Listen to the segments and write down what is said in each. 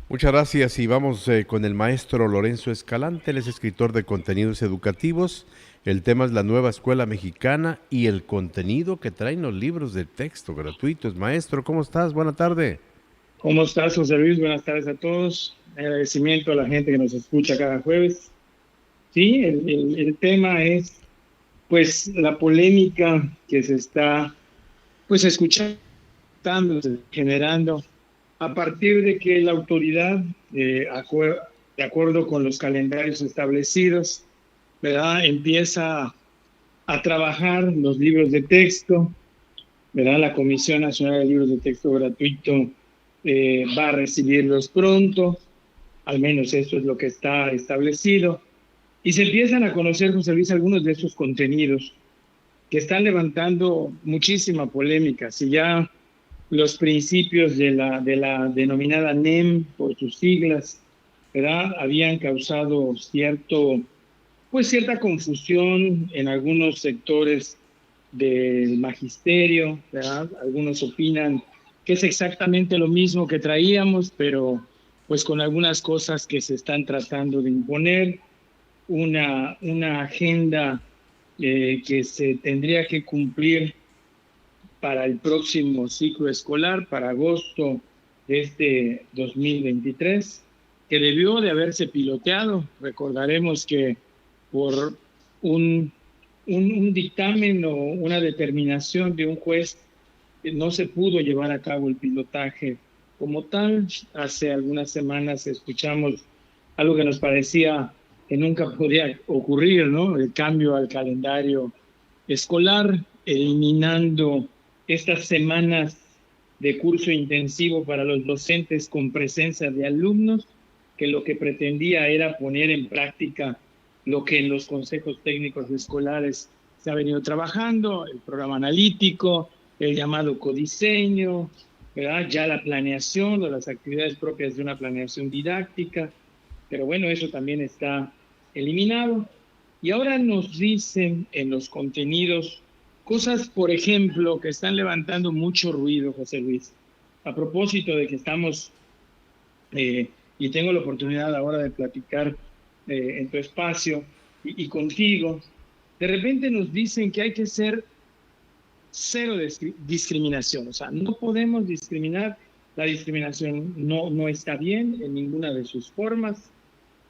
Muchas gracias y vamos con el maestro Lorenzo Escalante, él es escritor de contenidos educativos. El tema es la nueva escuela mexicana y el contenido que traen los libros de texto gratuitos. Maestro, ¿cómo estás? Buena tarde. ¿Cómo estás, José Luis? Buenas tardes a todos. Agradecimiento a la gente que nos escucha cada jueves. Sí, el tema es, pues, la polémica que se está, pues, escuchando, generando, a partir de que la autoridad, de acuerdo con los calendarios establecidos, ¿verdad? Empieza a trabajar los libros de texto, ¿verdad? La Comisión Nacional de Libros de Texto Gratuito va a recibirlos pronto. Al menos eso es lo que está establecido. Y se empiezan a conocer, José Luis, algunos de esos contenidos que están levantando muchísima polémica. Si ya los principios de la denominada NEM, por sus siglas, ¿verdad? Habían causado cierta confusión en algunos sectores del magisterio, ¿verdad? Algunos opinan que es exactamente lo mismo que traíamos, pero pues con algunas cosas que se están tratando de imponer, una agenda que se tendría que cumplir para el próximo ciclo escolar, para agosto de este 2023, que debió de haberse piloteado. Recordaremos que por un, un dictamen o una determinación de un juez no se pudo llevar a cabo el pilotaje como tal. Hace algunas semanas escuchamos algo que nos parecía que nunca podía ocurrir, ¿no? El cambio al calendario escolar, eliminando estas semanas de curso intensivo para los docentes con presencia de alumnos, que lo que pretendía era poner en práctica lo que en los consejos técnicos escolares se ha venido trabajando, el programa analítico, el llamado codiseño, ¿verdad? Ya la planeación o las actividades propias de una planeación didáctica, pero bueno, eso también está eliminado. Y ahora nos dicen en los contenidos cosas, por ejemplo, que están levantando mucho ruido, José Luis. A propósito de que estamos, y tengo la oportunidad ahora de platicar en tu espacio y contigo, de repente nos dicen que hay que ser cero discriminación, o sea, no podemos discriminar, la discriminación no está bien en ninguna de sus formas,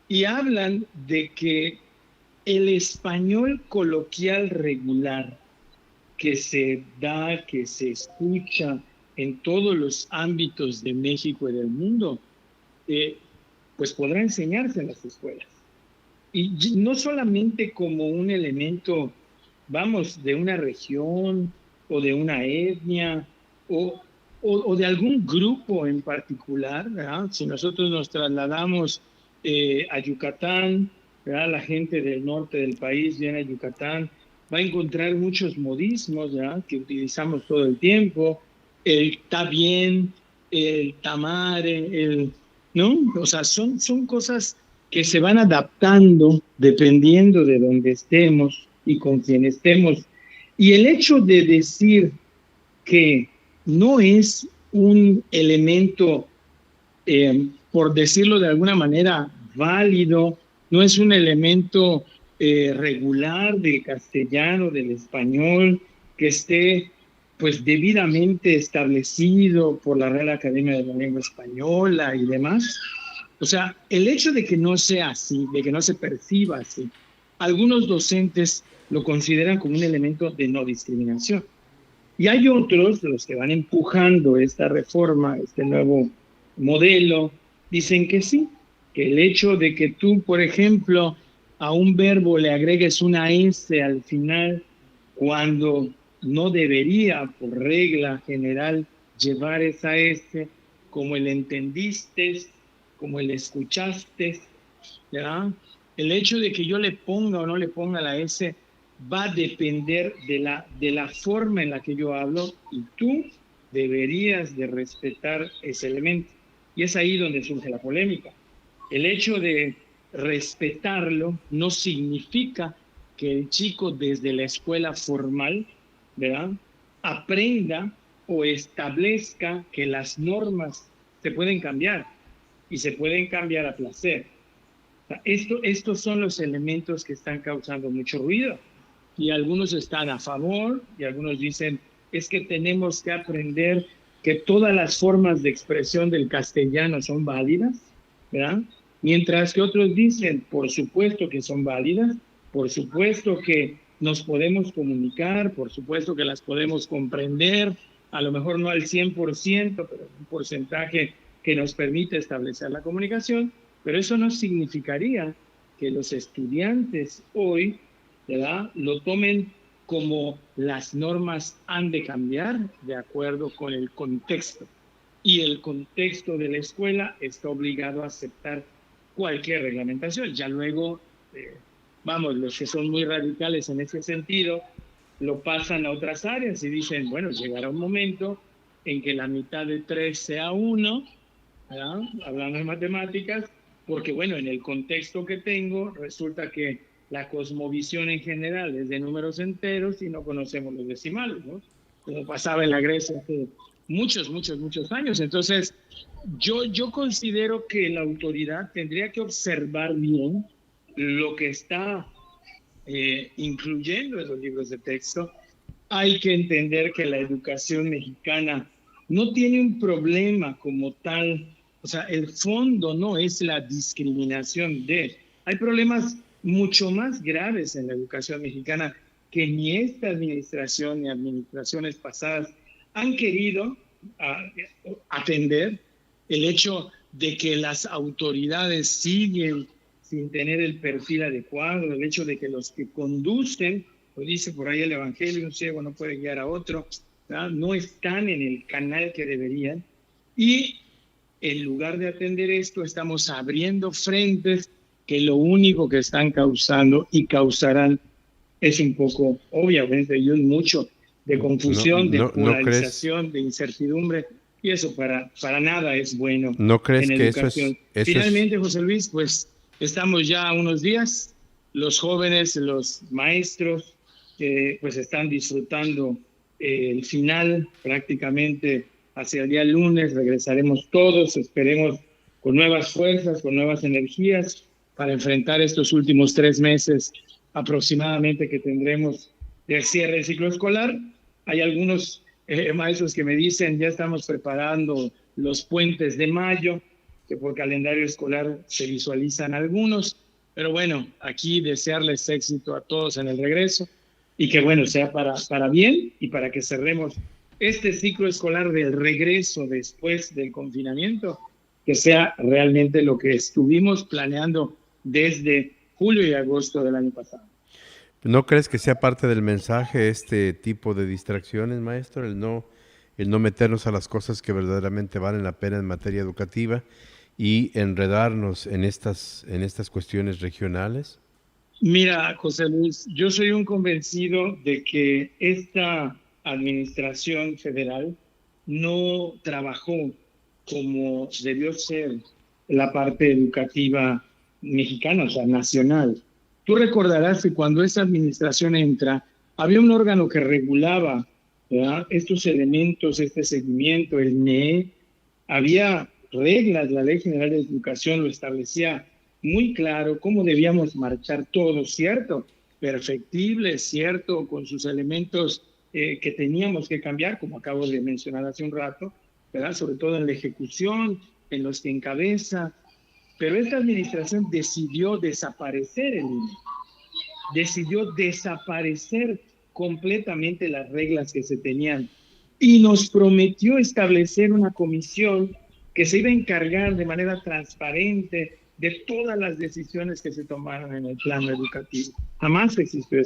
y hablan de que el español coloquial regular que se da, que se escucha en todos los ámbitos de México y del mundo, eh, pues podrá enseñarse en las escuelas. Y no solamente como un elemento, vamos, de una región o de una etnia o de algún grupo en particular, ¿verdad? Si nosotros nos trasladamos a Yucatán, ¿verdad? La gente del norte del país viene a Yucatán, va a encontrar muchos modismos, ¿verdad? Que utilizamos todo el tiempo, el está bien, el tamare, ¿no? O sea, son cosas que se van adaptando dependiendo de donde estemos y con quién estemos. Y el hecho de decir que no es un elemento, por decirlo de alguna manera, válido, no es un elemento regular del castellano, del español, que esté pues debidamente establecido por la Real Academia de la Lengua Española y demás. O sea, el hecho de que no sea así, de que no se perciba así, algunos docentes lo consideran como un elemento de no discriminación. Y hay otros, los que van empujando esta reforma, este nuevo modelo, dicen que sí, que el hecho de que tú, por ejemplo, a un verbo le agregues una S al final, cuando no debería, por regla general, llevar esa S, como el entendiste, como el escuchaste, ¿ya? El hecho de que yo le ponga o no le ponga la S va a depender de la forma en la que yo hablo y tú deberías de respetar ese elemento. Y es ahí donde surge la polémica. El hecho de respetarlo no significa que el chico desde la escuela formal, ¿verdad? Aprenda o establezca que las normas se pueden cambiar. y se pueden cambiar a placer. O sea, estos son los elementos que están causando mucho ruido y algunos están a favor y algunos dicen es que tenemos que aprender que todas las formas de expresión del castellano son válidas, ¿verdad? Mientras que otros dicen, por supuesto que son válidas, por supuesto que nos podemos comunicar, por supuesto que las podemos comprender, a lo mejor no al 100%, pero un porcentaje que nos permite establecer la comunicación, pero eso no significaría que los estudiantes hoy, ¿verdad?, lo tomen como las normas han de cambiar de acuerdo con el contexto. Y el contexto de la escuela está obligado a aceptar cualquier reglamentación. Ya luego, vamos, los que son muy radicales en ese sentido, lo pasan a otras áreas y dicen, bueno, llegará un momento en que la mitad de 3 sea 1, ¿verdad?, hablando de matemáticas, porque bueno, en el contexto que tengo, resulta que la cosmovisión en general es de números enteros y no conocemos los decimales, ¿no? Como pasaba en la Grecia hace muchos años. Entonces, yo considero que la autoridad tendría que observar bien lo que está incluyendo en los libros de texto. Hay que entender que la educación mexicana no tiene un problema como tal. O sea, el fondo no es la discriminación de... Hay problemas mucho más graves en la educación mexicana que ni esta administración ni administraciones pasadas han querido atender. El hecho de que las autoridades siguen sin tener el perfil adecuado, el hecho de que los que conducen, lo dice por ahí el Evangelio, un ciego no puede guiar a otro, ¿verdad?, no están en el canal que deberían. Y en lugar de atender esto, estamos abriendo frentes que lo único que están causando y causarán es un poco, obviamente, y un mucho de confusión, de polarización, de incertidumbre, y eso para nada es bueno. ¿No crees en que educación? eso Finalmente, José Luis, pues estamos ya a unos días, los jóvenes, los maestros, pues están disfrutando el final prácticamente hacia el día lunes, regresaremos todos, esperemos con nuevas fuerzas, con nuevas energías para enfrentar estos últimos 3 meses aproximadamente que tendremos de cierre del ciclo escolar. Hay algunos maestros que me dicen, ya estamos preparando los puentes de mayo, que por calendario escolar se visualizan algunos, pero bueno, aquí desearles éxito a todos en el regreso y que bueno, sea para bien y para que cerremos este ciclo escolar del regreso después del confinamiento, que sea realmente lo que estuvimos planeando desde julio y agosto del año pasado. ¿No crees que sea parte del mensaje este tipo de distracciones, maestro? El no meternos a las cosas que verdaderamente valen la pena en materia educativa y enredarnos en estas cuestiones regionales. Mira, José Luis, yo soy un convencido de que esta administración federal no trabajó como debió ser la parte educativa mexicana, o sea, nacional. Tú recordarás que cuando esa administración entra, había un órgano que regulaba, ¿verdad?, estos elementos, este seguimiento, el NEE. Había reglas, la Ley General de Educación lo establecía muy claro, cómo debíamos marchar todos, ¿cierto? Perfectible, ¿cierto? Con sus elementos que teníamos que cambiar, como acabo de mencionar hace un rato, ¿verdad?, sobre todo en la ejecución, en los que encabeza. Pero esta administración decidió desaparecer el INE, decidió desaparecer completamente las reglas que se tenían y nos prometió establecer una comisión que se iba a encargar de manera transparente de todas las decisiones que se tomaron en el plano educativo. Jamás existió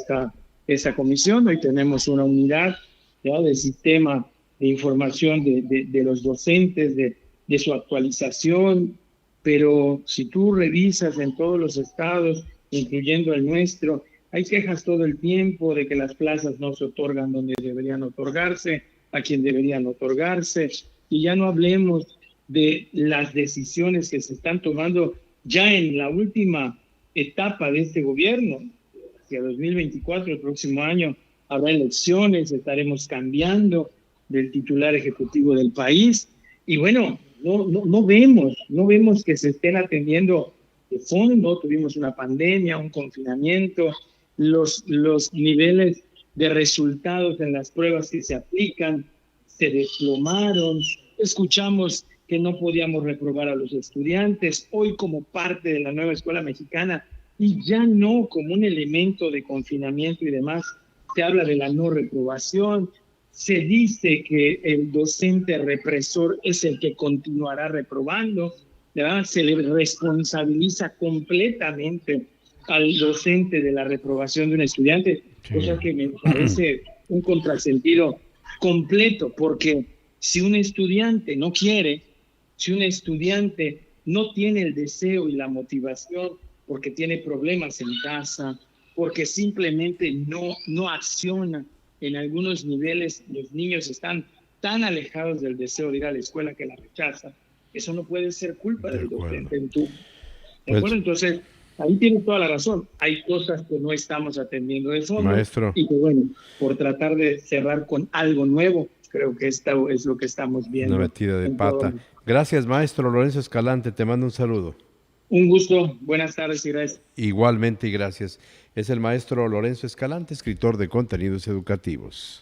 esa comisión. Hoy tenemos una unidad, ¿ya?, del sistema de información de los docentes, de su actualización, pero si tú revisas en todos los estados, incluyendo el nuestro, hay quejas todo el tiempo de que las plazas no se otorgan donde deberían otorgarse, a quien deberían otorgarse, y ya no hablemos de las decisiones que se están tomando ya en la última etapa de este gobierno. Hacia 2024, el próximo año, habrá elecciones, estaremos cambiando del titular ejecutivo del país, y bueno, no vemos que se estén atendiendo de fondo. Tuvimos una pandemia, un confinamiento, los niveles de resultados en las pruebas que se aplican se desplomaron. Escuchamos que no podíamos reprobar a los estudiantes, hoy como parte de la nueva escuela mexicana, y ya no como un elemento de confinamiento y demás, se habla de la no reprobación, se dice que el docente represor es el que continuará reprobando, ¿verdad? Se le responsabiliza completamente al docente de la reprobación de un estudiante, Sí. cosa que me parece un contrasentido completo, porque si un estudiante no quiere, si un estudiante no tiene el deseo y la motivación porque tiene problemas en casa, porque simplemente no acciona en algunos niveles, los niños están tan alejados del deseo de ir a la escuela que la rechazan, eso no puede ser culpa De del acuerdo. docente. ¿De Pues, acuerdo? Entonces, ahí tiene toda la razón. Hay cosas que no estamos atendiendo de fondo maestro, y que, bueno, por tratar de cerrar con algo nuevo, creo que esto es lo que estamos una viendo metida de en todo. pata. Gracias, maestro Lorenzo Escalante. Te mando un saludo. Un gusto, buenas tardes y gracias. Igualmente y gracias. Es el maestro Lorenzo Escalante, escritor de contenidos educativos.